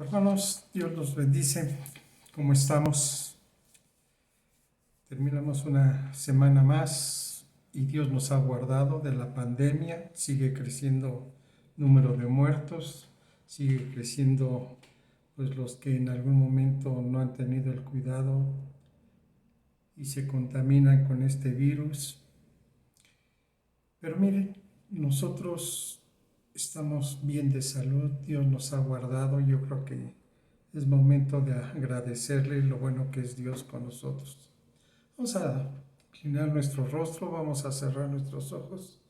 Hermanos, Dios los bendice. ¿Cómo estamos? Terminamos una semana más y Dios nos ha guardado de la pandemia. Sigue creciendo el número de muertos, sigue creciendo pues los que en algún momento no han tenido el cuidado y se contaminan con este virus. Pero miren, nosotros estamos bien de salud, Dios nos ha guardado. Yo creo que es momento de agradecerle lo bueno que es Dios con nosotros. Vamos a inclinar nuestro rostro, vamos a cerrar nuestros ojos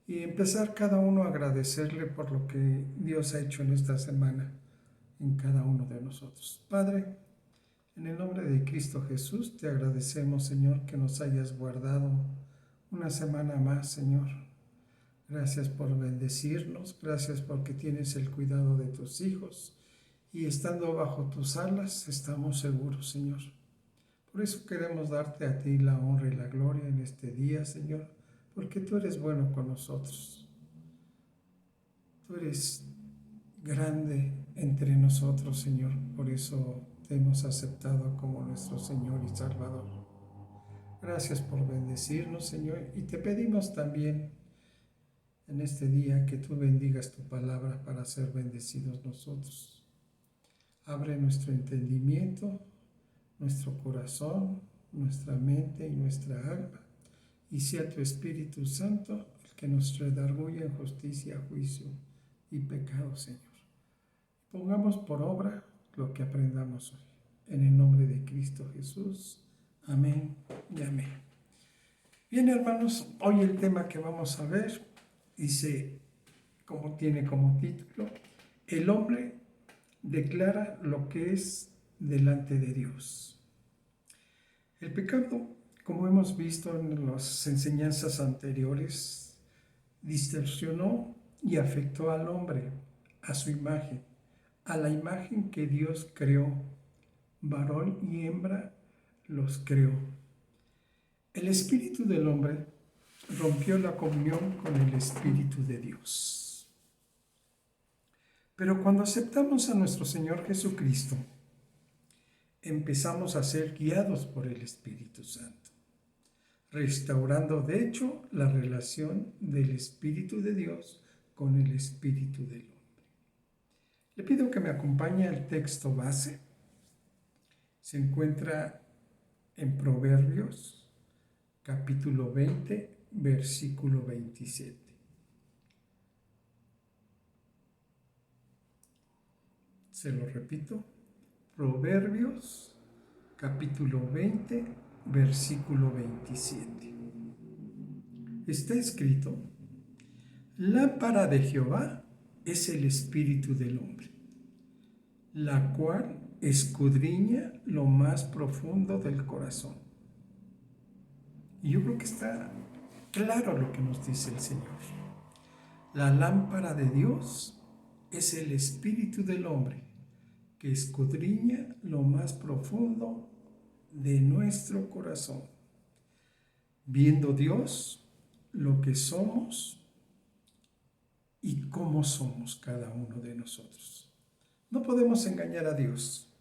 y empezar cada uno a agradecerle por lo que Dios ha hecho en esta semana en cada uno de nosotros. Padre, en el nombre de Cristo Jesús, te agradecemos, Señor, que nos hayas guardado una semana más, Señor. Gracias por bendecirnos, gracias porque tienes el cuidado de tus hijos y estando bajo tus alas estamos seguros, Señor. Por eso queremos darte a ti la honra y la gloria en este día, Señor, porque tú eres bueno con nosotros. Tú eres grande entre nosotros, Señor, por eso te hemos aceptado como nuestro Señor y Salvador. Gracias por bendecirnos, Señor, y te pedimos también en este día que tú bendigas tu palabra para ser bendecidos nosotros. Abre nuestro entendimiento, nuestro corazón, nuestra mente y nuestra alma, y sea tu Espíritu Santo el que nos redarguya en justicia, juicio y pecado, Señor. Pongamos por obra lo que aprendamos hoy. En el nombre de Cristo Jesús. Amén y amén. Bien, hermanos, hoy el tema que vamos a ver tiene como título, el hombre declara lo que es delante de Dios. El pecado, como hemos visto en las enseñanzas anteriores, distorsionó y afectó al hombre, a su imagen, a la imagen que Dios creó. Varón y hembra los creó. El espíritu del hombre rompió la comunión con el Espíritu de Dios. Pero cuando aceptamos a nuestro Señor Jesucristo, empezamos a ser guiados por el Espíritu Santo, restaurando de hecho la relación del Espíritu de Dios con el Espíritu del hombre. Le pido que me acompañe al texto base. Se encuentra en Proverbios, capítulo 20, versículo 27. Se lo repito, Proverbios, capítulo 20, versículo 27. Está escrito, lámpara de Jehová es el espíritu del hombre, la cual escudriña lo más profundo del corazón. Y yo creo que está claro lo que nos dice el Señor. La lámpara de Dios es el espíritu del hombre, que escudriña lo más profundo de nuestro corazón, viendo Dios lo que somos y cómo somos cada uno de nosotros. No podemos engañar a Dios,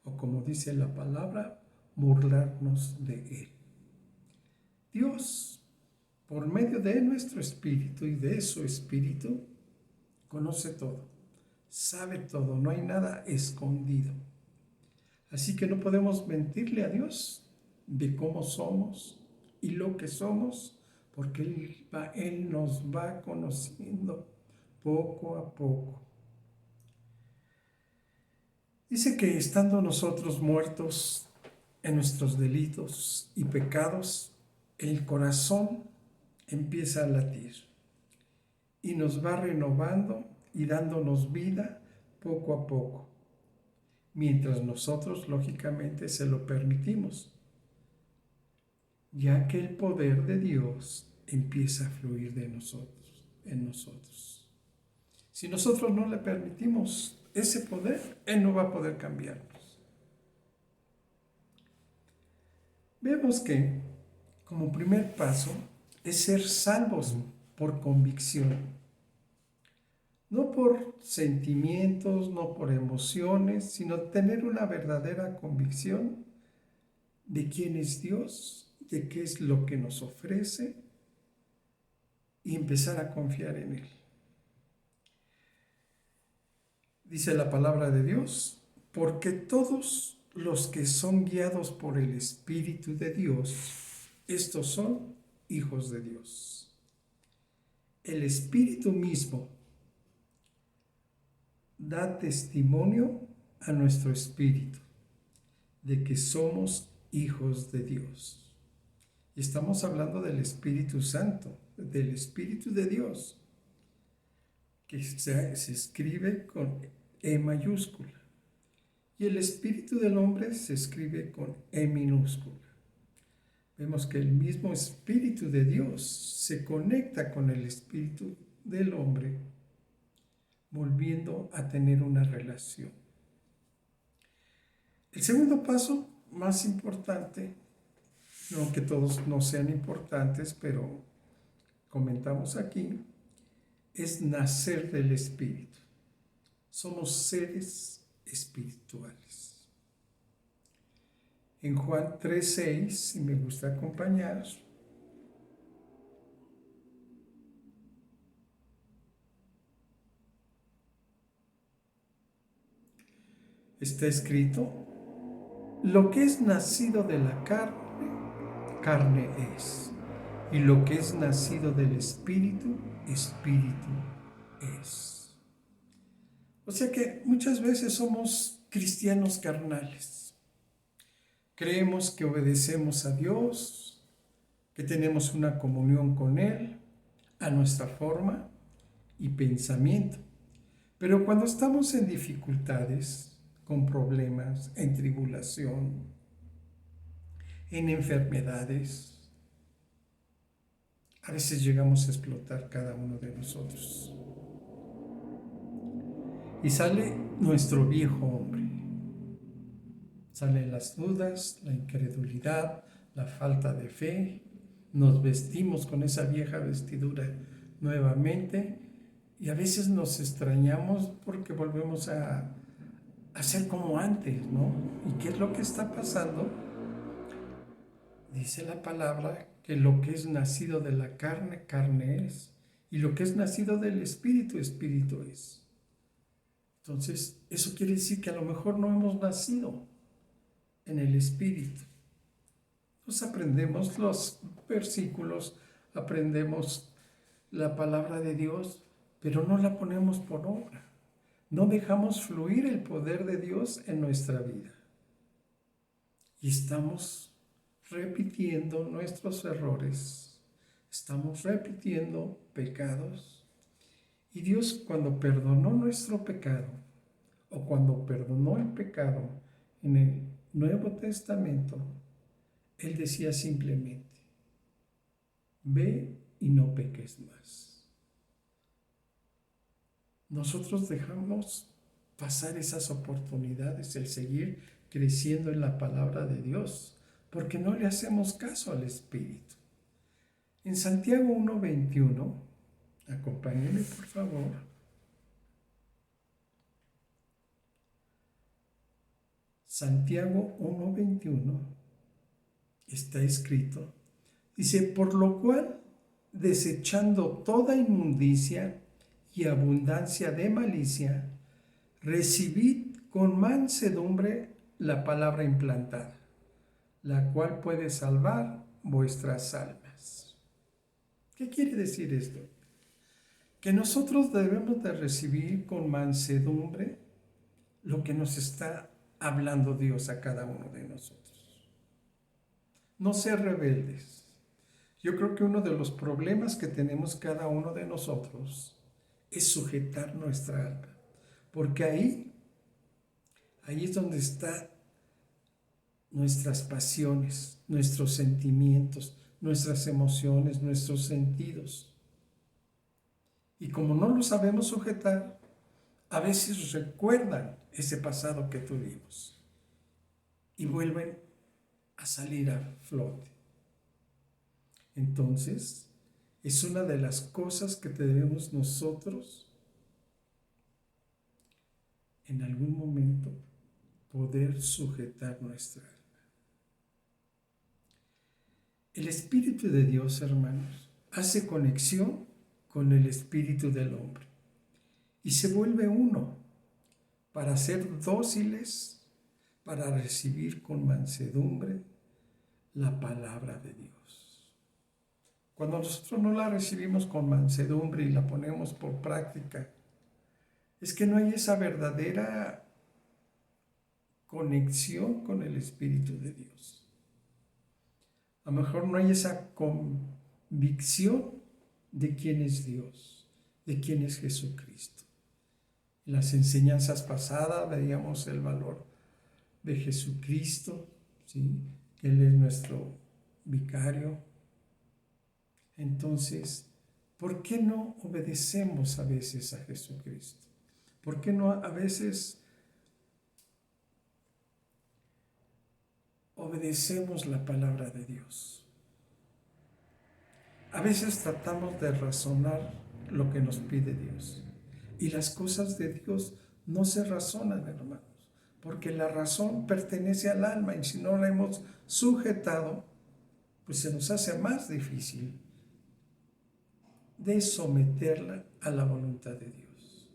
o como dice la palabra, burlarnos de Él. Dios, por medio de nuestro espíritu y de su espíritu, conoce todo, sabe todo, no hay nada escondido. Así que no podemos mentirle a Dios de cómo somos y lo que somos, porque Él nos va conociendo poco a poco. Dice que estando nosotros muertos en nuestros delitos y pecados, el corazón empieza a latir y nos va renovando y dándonos vida poco a poco, mientras nosotros lógicamente se lo permitimos, ya que el poder de Dios empieza a fluir de nosotros, en nosotros. Si nosotros no le permitimos ese poder, Él no va a poder cambiarnos. Vemos que, como primer paso, es ser salvos por convicción. no por sentimientos, no por emociones, sino tener una verdadera convicción de quién es Dios, de qué es lo que nos ofrece y empezar a confiar en Él. Dice la palabra de Dios, porque todos los que son guiados por el Espíritu de Dios, estos son hijos de Dios. El Espíritu mismo da testimonio a nuestro espíritu de que somos hijos de Dios. Y estamos hablando del Espíritu Santo, del Espíritu de Dios, que se escribe con E mayúscula. Y el Espíritu del hombre se escribe con E minúscula. Vemos que el mismo Espíritu de Dios se conecta con el Espíritu del hombre, volviendo a tener una relación. El segundo paso, más importante, no que todos no sean importantes, pero comentamos aquí, es nacer del Espíritu. Somos seres espirituales. En Juan 3:6, si me gusta acompañar, está escrito, lo que es nacido de la carne, carne es, y lo que es nacido del Espíritu, Espíritu es. O sea que muchas veces somos cristianos carnales. Creemos que obedecemos a Dios, que tenemos una comunión con Él, a nuestra forma y pensamiento. Pero cuando estamos en dificultades, con problemas, en tribulación, en enfermedades, a veces llegamos a explotar cada uno de nosotros. Y sale nuestro viejo hombre. Salen las dudas, la incredulidad, la falta de fe. Nos vestimos con esa vieja vestidura nuevamente y a veces nos extrañamos porque volvemos a ser como antes, ¿no? ¿Y qué es lo que está pasando? Dice la palabra que lo que es nacido de la carne, carne es. Y lo que es nacido del espíritu, espíritu es. Entonces, eso quiere decir que a lo mejor no hemos nacido en el espíritu. Nos aprendemos los versículos, aprendemos la palabra de Dios, pero no la ponemos por obra. No dejamos fluir el poder de Dios en nuestra vida. Y estamos repitiendo nuestros errores, estamos repitiendo pecados. Y Dios, cuando perdonó nuestro pecado, o cuando perdonó el pecado en el Nuevo Testamento, Él decía simplemente, ve y no peques más. Nosotros dejamos pasar esas oportunidades, el seguir creciendo en la palabra de Dios, porque no le hacemos caso al Espíritu. En Santiago 1:21, acompáñenme por favor. Santiago 1:21 está escrito, dice, por lo cual, desechando toda inmundicia y abundancia de malicia, recibid con mansedumbre la palabra implantada, la cual puede salvar vuestras almas. ¿Qué quiere decir esto? Que nosotros debemos de recibir con mansedumbre lo que nos está hablando Dios a cada uno de nosotros. No ser rebeldes. Yo creo que uno de los problemas que tenemos cada uno de nosotros es sujetar nuestra alma, porque ahí es donde están nuestras pasiones, nuestros sentimientos, nuestras emociones, nuestros sentidos. Y como no lo sabemos sujetar, a veces recuerdan ese pasado que tuvimos y vuelven a salir a flote. Entonces, es una de las cosas que debemos nosotros en algún momento poder sujetar nuestra alma. El Espíritu de Dios, hermanos, hace conexión con el espíritu del hombre y se vuelve uno para ser dóciles, para recibir con mansedumbre la palabra de Dios. Cuando nosotros no la recibimos con mansedumbre y la ponemos por práctica, es que no hay esa verdadera conexión con el Espíritu de Dios. A lo mejor no hay esa convicción de quién es Dios, de quién es Jesucristo. En las enseñanzas pasadas veíamos el valor de Jesucristo, ¿sí? Que Él es nuestro vicario. Entonces, ¿por qué no obedecemos a veces a Jesucristo? ¿Por qué no a veces obedecemos la palabra de Dios? A veces tratamos de razonar lo que nos pide Dios. Y las cosas de Dios no se razonan, hermanos, porque la razón pertenece al alma y si no la hemos sujetado, pues se nos hace más difícil de someterla a la voluntad de Dios.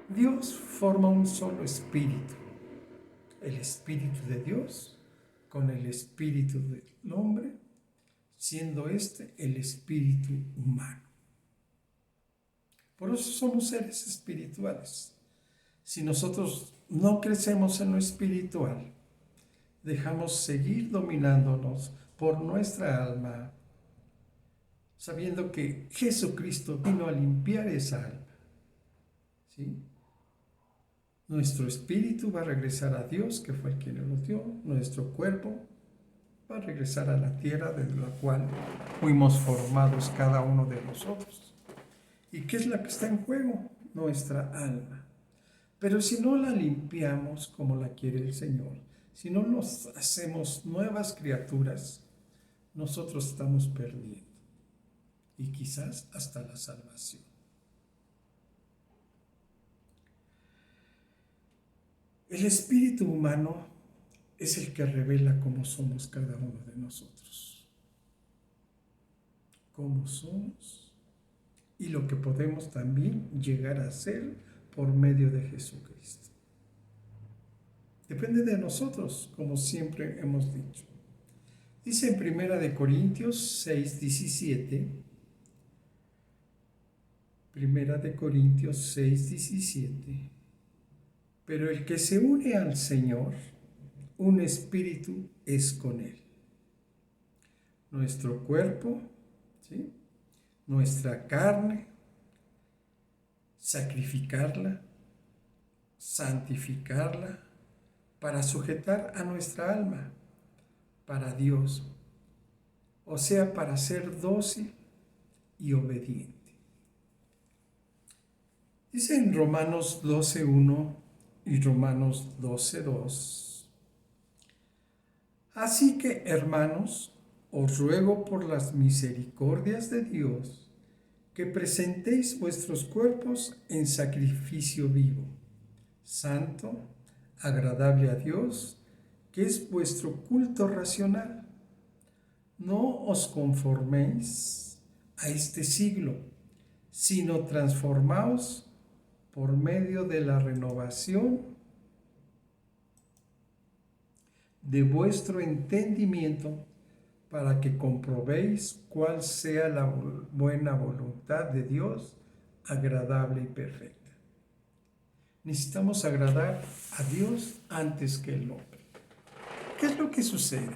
Dios forma un solo espíritu, el espíritu de Dios con el espíritu del hombre, siendo este el espíritu humano. Por eso somos seres espirituales. Si nosotros no crecemos en lo espiritual, dejamos seguir dominándonos por nuestra alma, sabiendo que Jesucristo vino a limpiar esa alma. ¿Sí? Nuestro espíritu va a regresar a Dios, que fue el quien nos lo dio. Nuestro cuerpo va a regresar a la tierra desde la cual fuimos formados cada uno de nosotros. ¿Y qué es la que está en juego? Nuestra alma. Pero si no la limpiamos como la quiere el Señor, si no nos hacemos nuevas criaturas, nosotros estamos perdiendo. Y quizás hasta la salvación. El espíritu humano es el que revela cómo somos cada uno de nosotros. Cómo somos y lo que podemos también llegar a ser por medio de Jesucristo. Depende de nosotros, como siempre hemos dicho. Dice en 1 Corintios 6:17, 1 Corintios 6:17, pero el que se une al Señor, un espíritu es con Él. Nuestro cuerpo, ¿sí? Nuestra carne, sacrificarla, santificarla, para sujetar a nuestra alma, para Dios, o sea, para ser dócil y obediente. Dice en Romanos 12:1 y Romanos 12:2, así que, hermanos, os ruego por las misericordias de Dios que presentéis vuestros cuerpos en sacrificio vivo, santo, agradable a Dios, que es vuestro culto racional. No os conforméis a este siglo, sino transformaos por medio de la renovación de vuestro entendimiento, para que comprobéis cuál sea la buena voluntad de Dios, agradable y perfecta. Necesitamos agradar a Dios antes que el hombre. ¿Qué es lo que sucede?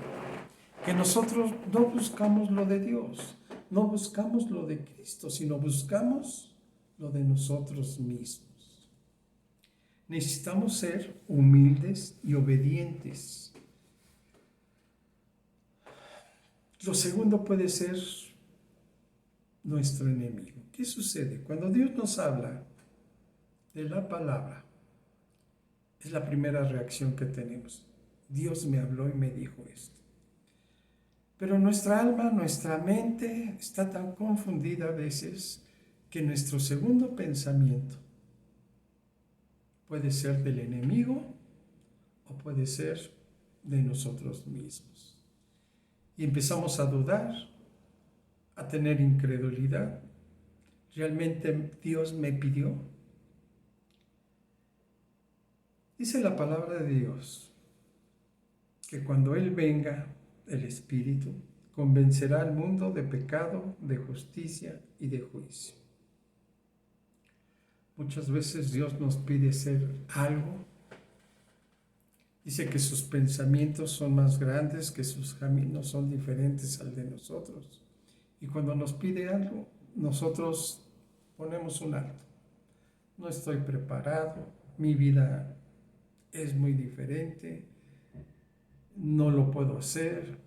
Que nosotros no buscamos lo de Dios, no buscamos lo de Cristo, sino buscamos lo de nosotros mismos. Necesitamos ser humildes y obedientes. Lo segundo puede ser nuestro enemigo. ¿Qué sucede? Cuando Dios nos habla de la palabra, es la primera reacción que tenemos. Dios me habló y me dijo esto. Pero nuestra alma, nuestra mente está tan confundida a veces que nuestro segundo pensamiento Puede ser del enemigo o puede ser de nosotros mismos. Y empezamos a dudar, a tener incredulidad. ¿Realmente Dios me pidió? Dice la palabra de Dios que cuando Él venga, el Espíritu, convencerá al mundo de pecado, de justicia y de juicio. Muchas veces Dios nos pide hacer algo. Dice que sus pensamientos son más grandes, que sus caminos son diferentes al de nosotros. Y cuando nos pide algo, nosotros ponemos un alto. No estoy preparado, mi vida es muy diferente, no lo puedo hacer,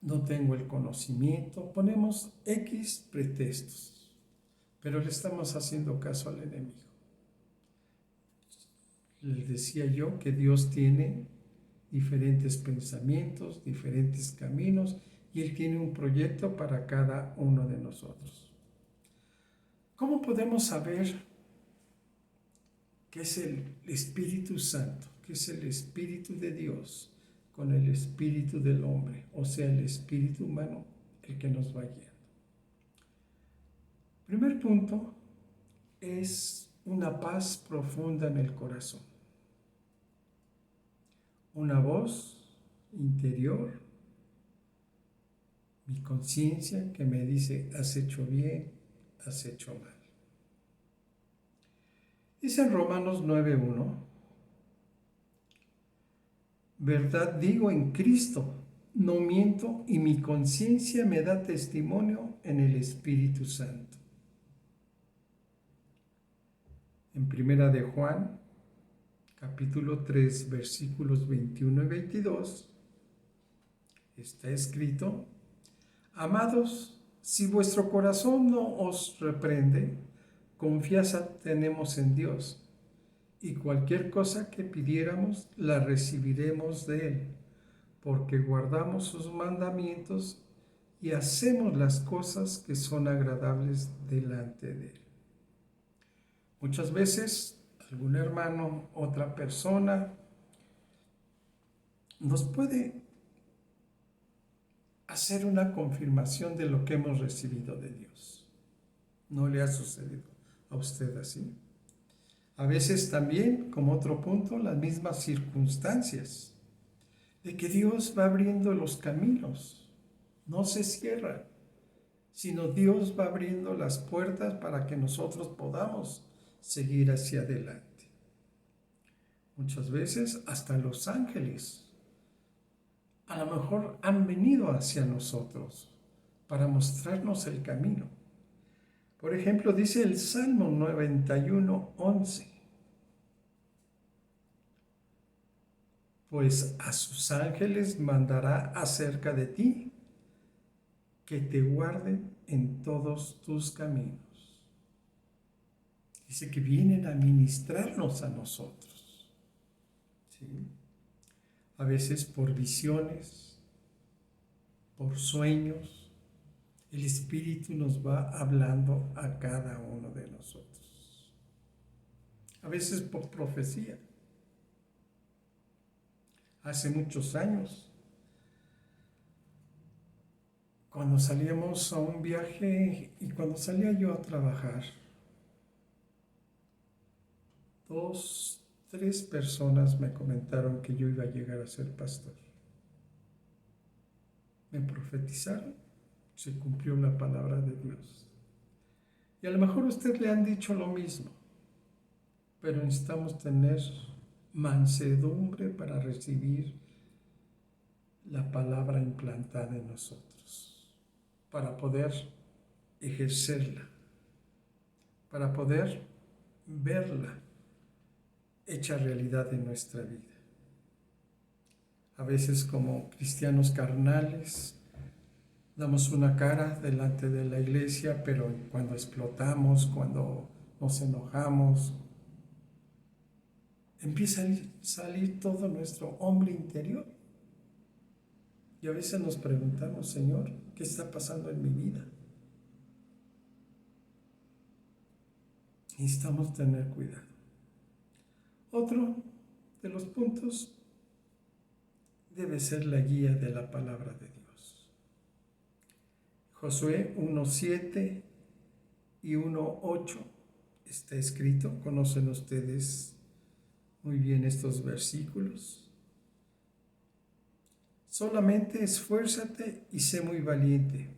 no tengo el conocimiento. Ponemos X pretextos, pero le estamos haciendo caso al enemigo. Les decía yo que Dios tiene diferentes pensamientos, diferentes caminos, y Él tiene un proyecto para cada uno de nosotros. ¿Cómo podemos saber qué es el Espíritu Santo, qué es el Espíritu de Dios con el Espíritu del hombre, o sea, el Espíritu humano, el que nos va guiando? Primer punto es una paz profunda en el corazón. Una voz interior, mi conciencia que me dice, has hecho bien, has hecho mal. Dice en Romanos 9:1, verdad digo en Cristo, no miento, y mi conciencia me da testimonio en el Espíritu Santo. En Primera de Juan, capítulo 3, versículos 21 y 22, está escrito, amados, si vuestro corazón no os reprende, confianza tenemos en Dios, y cualquier cosa que pidiéramos la recibiremos de Él, porque guardamos sus mandamientos y hacemos las cosas que son agradables delante de Él. Muchas veces algún hermano, otra persona, nos puede hacer una confirmación de lo que hemos recibido de Dios. ¿No le ha sucedido a usted así? A veces también, como otro punto, las mismas circunstancias, de que Dios va abriendo los caminos, no se cierran, sino Dios va abriendo las puertas para que nosotros podamos seguir hacia adelante. Muchas veces hasta los ángeles a lo mejor han venido hacia nosotros para mostrarnos el camino. Por ejemplo, dice el Salmo 91:11, pues a sus ángeles mandará acerca de ti, que te guarden en todos tus caminos. Dice que vienen a ministrarnos a nosotros, ¿sí? A veces por visiones, por sueños, el Espíritu nos va hablando a cada uno de nosotros. A veces por profecía. Hace muchos años, cuando salíamos a un viaje y cuando salía yo a trabajar, 2, 3 personas me comentaron que yo iba a llegar a ser pastor. Me profetizaron, se cumplió la palabra de Dios. Y a lo mejor a usted le han dicho lo mismo, pero necesitamos tener mansedumbre para recibir la palabra implantada en nosotros, para poder ejercerla, para poder verla hecha realidad en nuestra vida. A veces como cristianos carnales damos una cara delante de la iglesia, pero cuando explotamos, cuando nos enojamos, empieza a salir todo nuestro hombre interior. Y a veces nos preguntamos, Señor, ¿qué está pasando en mi vida? Necesitamos tener cuidado. Otro de los puntos debe ser la guía de la palabra de Dios. Josué 1:7 y 1:8 está escrito, conocen ustedes muy bien estos versículos. Solamente esfuérzate y sé muy valiente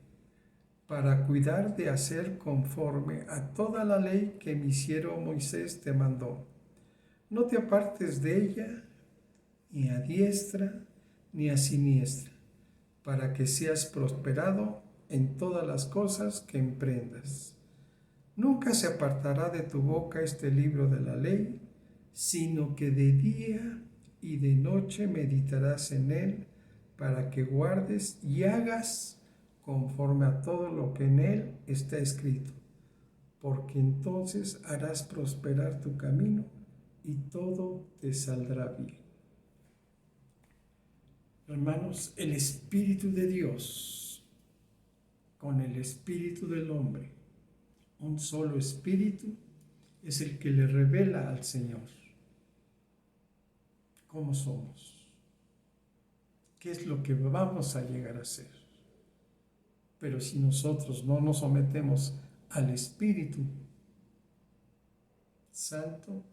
para cuidar de hacer conforme a toda la ley que mi siervo Moisés te mandó. No te apartes de ella, ni a diestra ni a siniestra, para que seas prosperado en todas las cosas que emprendas. Nunca se apartará de tu boca este libro de la ley, sino que de día y de noche meditarás en él, para que guardes y hagas conforme a todo lo que en él está escrito, porque entonces harás prosperar tu camino y todo te saldrá bien. Hermanos, el Espíritu de Dios con el Espíritu del hombre, un solo Espíritu, es el que le revela al Señor cómo somos, qué es lo que vamos a llegar a ser. Pero si nosotros no nos sometemos al Espíritu Santo,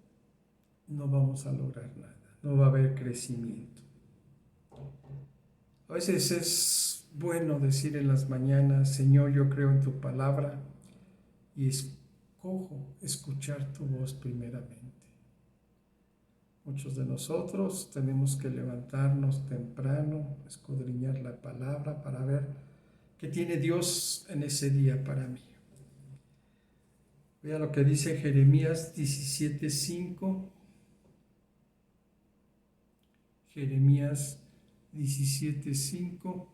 no vamos a lograr nada, no va a haber crecimiento. A veces es bueno decir en las mañanas: Señor, yo creo en tu palabra y escojo escuchar tu voz primeramente. Muchos de nosotros tenemos que levantarnos temprano, escudriñar la palabra para ver qué tiene Dios en ese día para mí. Vea lo que dice Jeremías 17:5. Jeremías 17:5.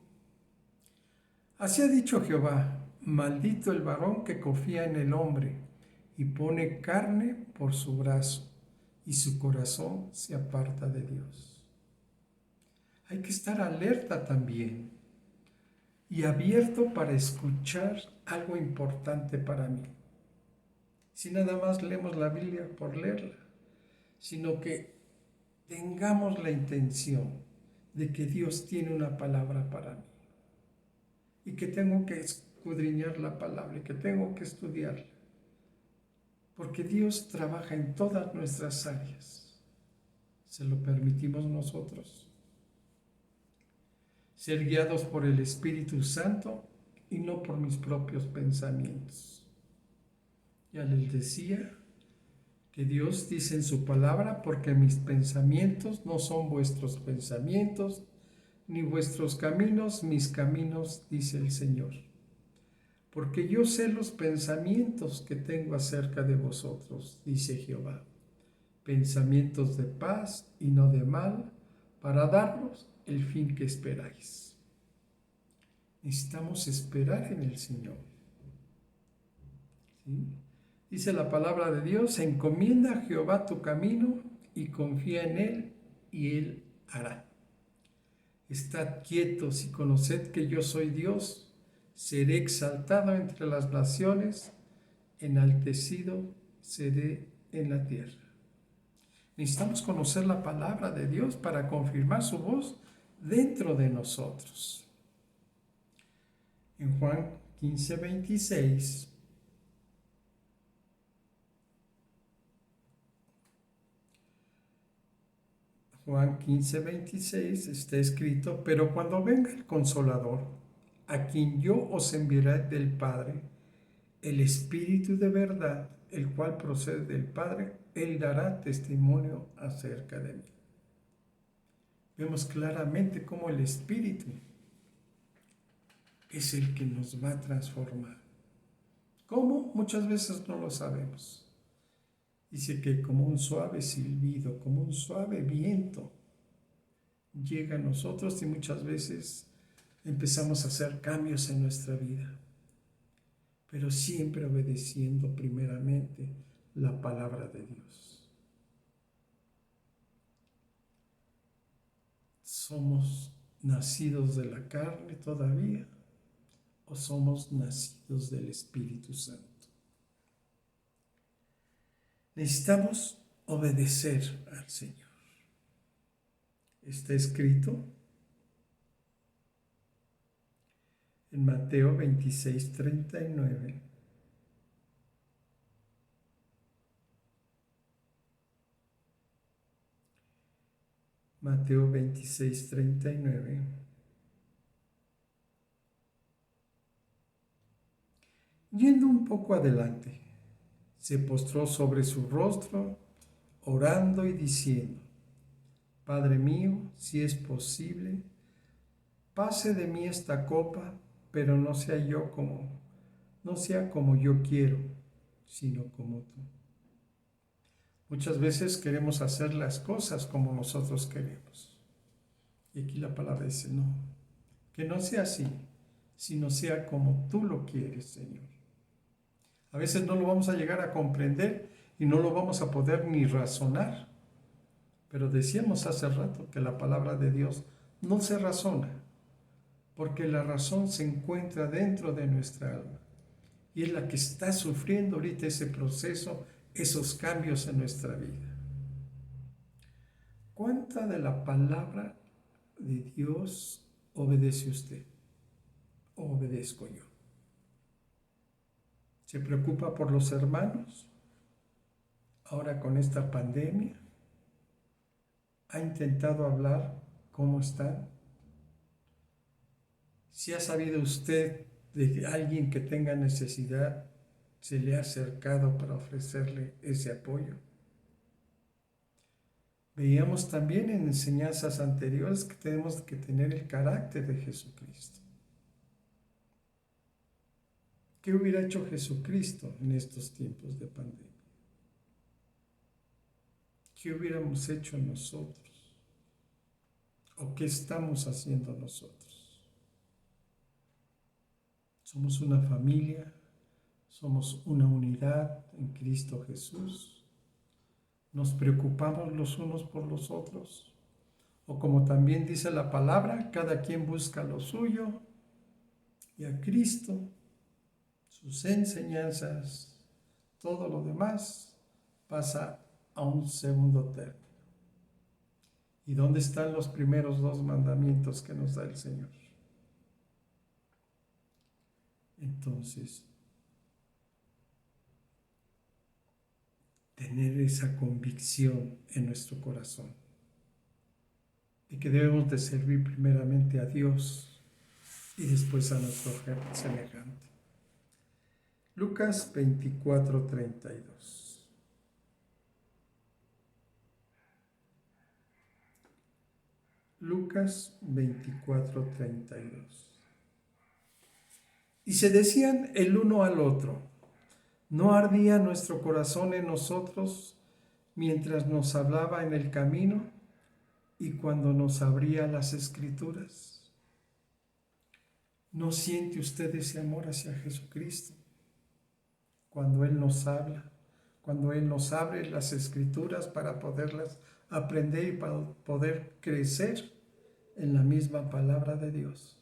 Así ha dicho Jehová: maldito el varón que confía en el hombre y pone carne por su brazo, y su corazón se aparta de Dios. Hay que estar alerta también y abierto para escuchar algo importante para mí. Si nada más leemos la Biblia por leerla, sino que tengamos la intención de que Dios tiene una palabra para mí y que tengo que escudriñar la palabra y que tengo que estudiarla, porque Dios trabaja en todas nuestras áreas. ¿Se lo permitimos nosotros? Ser guiados por el Espíritu Santo y no por mis propios pensamientos. Ya les decía que Dios dice en su palabra: porque mis pensamientos no son vuestros pensamientos, ni vuestros caminos mis caminos, dice el Señor. Porque yo sé los pensamientos que tengo acerca de vosotros, dice Jehová, pensamientos de paz y no de mal, para daros el fin que esperáis. Necesitamos esperar en el Señor. ¿Sí? Dice la palabra de Dios: encomienda a Jehová tu camino y confía en Él, y Él hará. Estad quietos y conoced que yo soy Dios. Seré exaltado entre las naciones, enaltecido seré en la tierra. Necesitamos conocer la palabra de Dios para confirmar su voz dentro de nosotros. En Juan 15:26, Juan 15:26 está escrito: pero cuando venga el Consolador, a quien yo os enviaré del Padre, el Espíritu de verdad, el cual procede del Padre, Él dará testimonio acerca de mí. Vemos claramente cómo el Espíritu es el que nos va a transformar. ¿Cómo? Muchas veces no lo sabemos. Dice que como un suave silbido, como un suave viento, llega a nosotros y muchas veces empezamos a hacer cambios en nuestra vida, pero siempre obedeciendo primeramente la palabra de Dios. ¿Somos nacidos de la carne todavía o somos nacidos del Espíritu Santo? Necesitamos obedecer al Señor. Está escrito en Mateo 26:39. Mateo 26:39. Yendo un poco adelante, se postró sobre su rostro, orando y diciendo: Padre mío, si es posible, pase de mí esta copa, pero no sea como yo quiero, sino como tú. Muchas veces queremos hacer las cosas como nosotros queremos. Y aquí la palabra dice, no, que no sea así, sino sea como tú lo quieres, Señor. A veces no lo vamos a llegar a comprender y no lo vamos a poder ni razonar. Pero decíamos hace rato que la palabra de Dios no se razona, porque la razón se encuentra dentro de nuestra alma y es la que está sufriendo ahorita ese proceso, esos cambios en nuestra vida. ¿Cuánta de la palabra de Dios obedece usted o obedezco yo? ¿Se preocupa por los hermanos? Ahora con esta pandemia, ¿ha intentado hablar cómo están? Si ha sabido usted de alguien que tenga necesidad, ¿se le ha acercado para ofrecerle ese apoyo? Veíamos también en enseñanzas anteriores que tenemos que tener el carácter de Jesucristo. ¿Qué hubiera hecho Jesucristo en estos tiempos de pandemia? ¿Qué hubiéramos hecho nosotros? ¿O qué estamos haciendo nosotros? Somos una familia, somos una unidad en Cristo Jesús. Nos preocupamos los unos por los otros. O como también dice la palabra, cada quien busca lo suyo y a Cristo, sus enseñanzas, todo lo demás pasa a un segundo término. ¿Y dónde están los primeros 2 mandamientos que nos da el Señor? Entonces, tener esa convicción en nuestro corazón de que debemos de servir primeramente a Dios y después a nuestro semejante. Lucas 24:32. Lucas 24:32. Y se decían el uno al otro: ¿no ardía nuestro corazón en nosotros mientras nos hablaba en el camino y cuando nos abría las Escrituras? ¿No siente usted ese amor hacia Jesucristo? Cuando Él nos habla, cuando Él nos abre las Escrituras para poderlas aprender y para poder crecer en la misma palabra de Dios.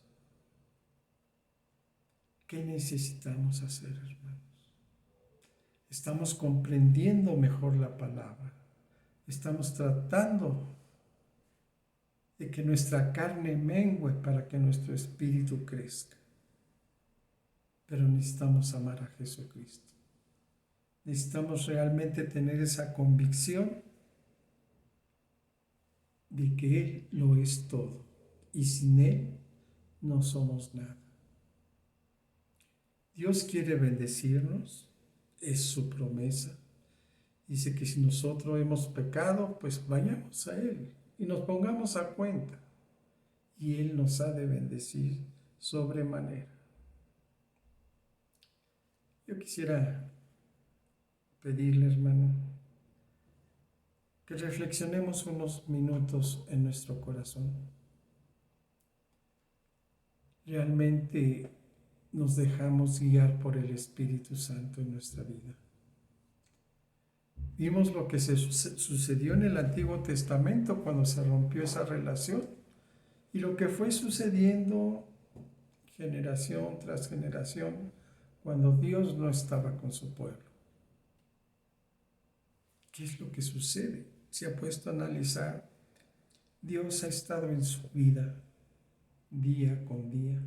¿Qué necesitamos hacer, hermanos? Estamos comprendiendo mejor la palabra. Estamos tratando de que nuestra carne mengue para que nuestro espíritu crezca. Pero necesitamos amar a Jesucristo. Necesitamos realmente tener esa convicción de que Él lo es todo y sin Él no somos nada. Dios quiere bendecirnos, es su promesa. Dice que si nosotros hemos pecado, pues vayamos a Él y nos pongamos a cuenta. Y Él nos ha de bendecir sobremanera. Yo quisiera pedirle, hermano, que reflexionemos unos minutos en nuestro corazón. Realmente nos dejamos guiar por el Espíritu Santo en nuestra vida. Vimos lo que sucedió en el Antiguo Testamento cuando se rompió esa relación y lo que fue sucediendo generación tras generación cuando Dios no estaba con su pueblo. ¿Qué es lo que sucede? Se ha puesto a analizar. Dios ha estado en su vida día con día.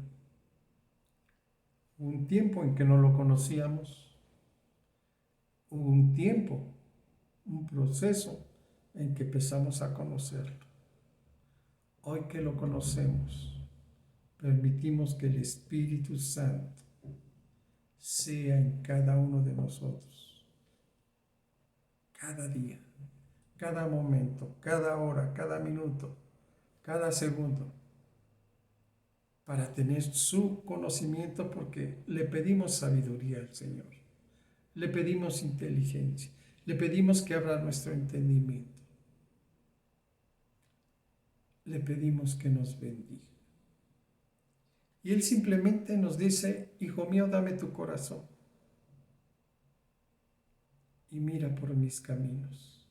Hubo un tiempo en que no lo conocíamos. Hubo un tiempo, un proceso en que empezamos a conocerlo. Hoy que lo conocemos, permitimos que el Espíritu Santo sea en cada uno de nosotros, cada día, cada momento, cada hora, cada minuto, cada segundo, para tener su conocimiento, porque le pedimos sabiduría al Señor, le pedimos inteligencia, le pedimos que abra nuestro entendimiento, le pedimos que nos bendiga. Y Él simplemente nos dice: hijo mío, dame tu corazón y mira por mis caminos.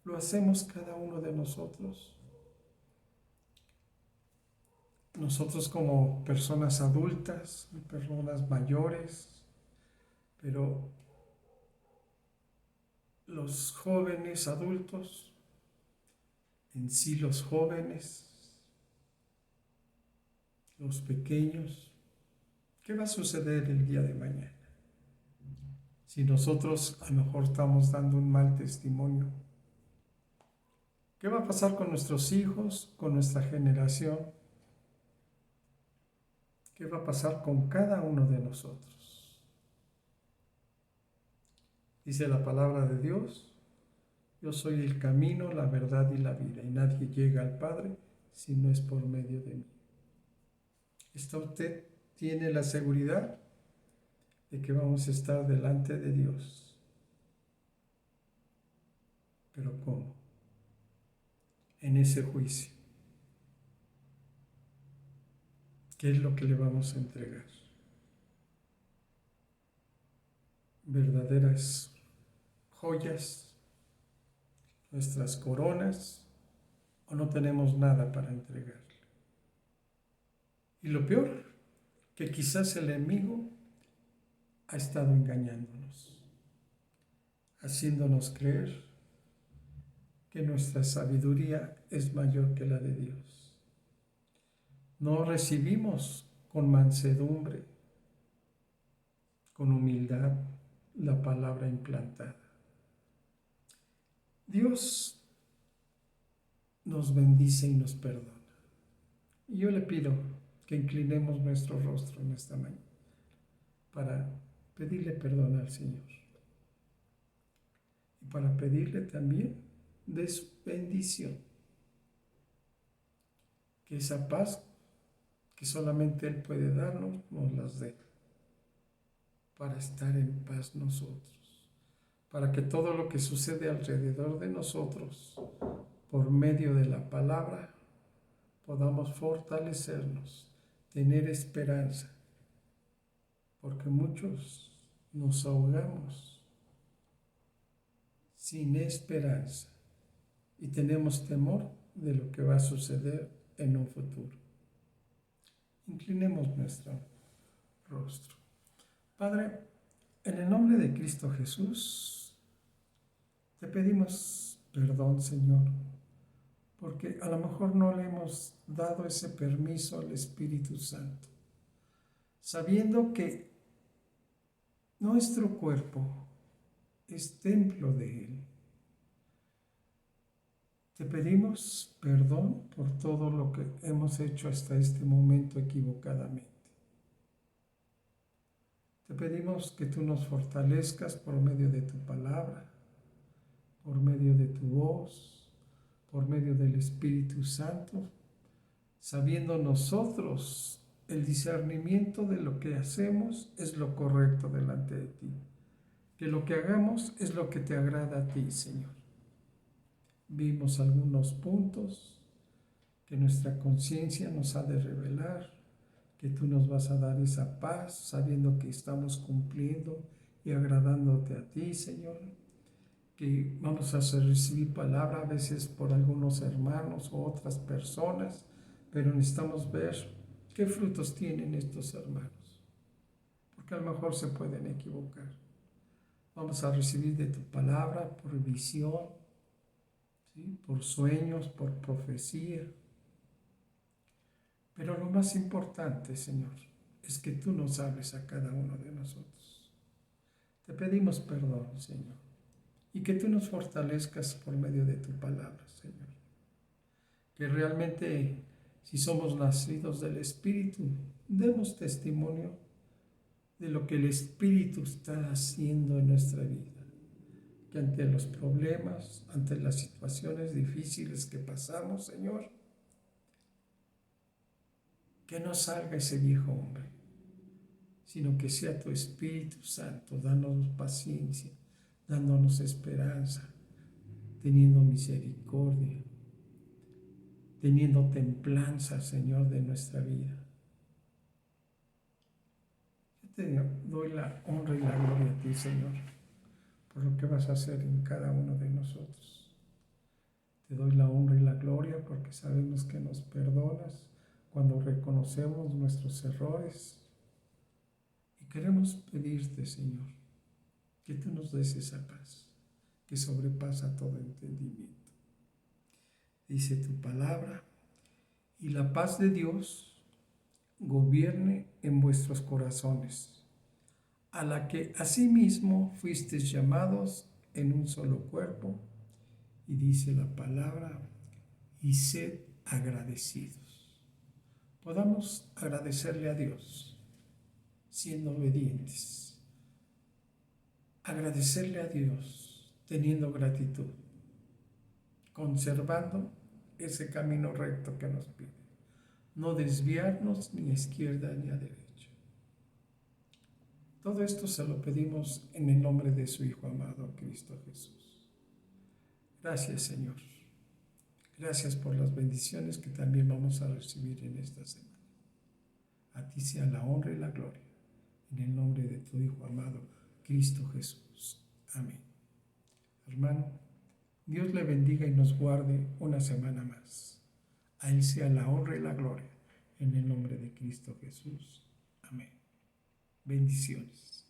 Lo hacemos cada uno de nosotros. Nosotros como personas adultas, personas mayores, pero los jóvenes adultos, en sí los jóvenes, los pequeños, ¿qué va a suceder el día de mañana? Si nosotros a lo mejor estamos dando un mal testimonio, ¿qué va a pasar con nuestros hijos, con nuestra generación? ¿Qué va a pasar con cada uno de nosotros? Dice la palabra de Dios: yo soy el camino, la verdad y la vida, y nadie llega al Padre si no es por medio de mí. ¿Está usted? ¿Tiene la seguridad de que vamos a estar delante de Dios? ¿Pero cómo? En ese juicio. ¿Qué es lo que le vamos a entregar? ¿Verdaderas joyas, nuestras coronas, o no tenemos nada para entregarle? Y lo peor, que quizás el enemigo ha estado engañándonos, haciéndonos creer que nuestra sabiduría es mayor que la de Dios. No recibimos con mansedumbre, con humildad, la palabra implantada. Dios nos bendice y nos perdona. Y yo le pido que inclinemos nuestro rostro en esta mañana para pedirle perdón al Señor y para pedirle también de su bendición, que esa paz que solamente Él puede darnos, nos las dé, para estar en paz nosotros, para que todo lo que sucede alrededor de nosotros, por medio de la palabra, podamos fortalecernos, tener esperanza, porque muchos nos ahogamos sin esperanza y tenemos temor de lo que va a suceder en un futuro. Inclinemos nuestro rostro. Padre, en el nombre de Cristo Jesús, te pedimos perdón, Señor, porque a lo mejor no le hemos dado ese permiso al Espíritu Santo, sabiendo que nuestro cuerpo es templo de Él. Te pedimos perdón por todo lo que hemos hecho hasta este momento equivocadamente. Te pedimos que tú nos fortalezcas por medio de tu palabra, por medio de tu voz, por medio del Espíritu Santo, sabiendo nosotros el discernimiento de lo que hacemos es lo correcto delante de ti, que lo que hagamos es lo que te agrada a ti, Señor. Vimos algunos puntos que nuestra conciencia nos ha de revelar, que tú nos vas a dar esa paz, sabiendo que estamos cumpliendo y agradándote a ti, Señor, que vamos a recibir palabra a veces por algunos hermanos o otras personas, pero necesitamos ver qué frutos tienen estos hermanos, porque a lo mejor se pueden equivocar. Vamos a recibir de tu palabra por visión, ¿sí? Por sueños, por profecía. Pero lo más importante, Señor, es que tú nos hables a cada uno de nosotros. Te pedimos perdón, Señor, y que tú nos fortalezcas por medio de tu palabra, Señor. Que realmente, si somos nacidos del Espíritu, demos testimonio de lo que el Espíritu está haciendo en nuestra vida. Que ante los problemas, ante las situaciones difíciles que pasamos, Señor, que no salga ese viejo hombre, sino que sea tu Espíritu Santo dándonos paciencia, dándonos esperanza, teniendo misericordia, teniendo templanza, Señor, de nuestra vida. Yo te doy la honra y la gloria a ti, Señor, por lo que vas a hacer en cada uno de nosotros. Te doy la honra y la gloria porque sabemos que nos perdonas cuando reconocemos nuestros errores. Y queremos pedirte, Señor, que tú nos des esa paz que sobrepasa todo entendimiento. Dice tu palabra, y la paz de Dios gobierne en vuestros corazones, a la que asimismo fuisteis llamados en un solo cuerpo. Y dice la palabra, y sed agradecidos. Podamos agradecerle a Dios siendo obedientes. Agradecerle a Dios teniendo gratitud, conservando ese camino recto que nos pide. No desviarnos ni a izquierda ni a derecha. Todo esto se lo pedimos en el nombre de su Hijo amado, Cristo Jesús. Gracias, Señor. Gracias por las bendiciones que también vamos a recibir en esta semana. A ti sea la honra y la gloria. En el nombre de tu Hijo amado, Cristo Jesús. Amén. Hermano, Dios le bendiga y nos guarde una semana más. A Él sea la honra y la gloria. En el nombre de Cristo Jesús. Amén. Bendiciones.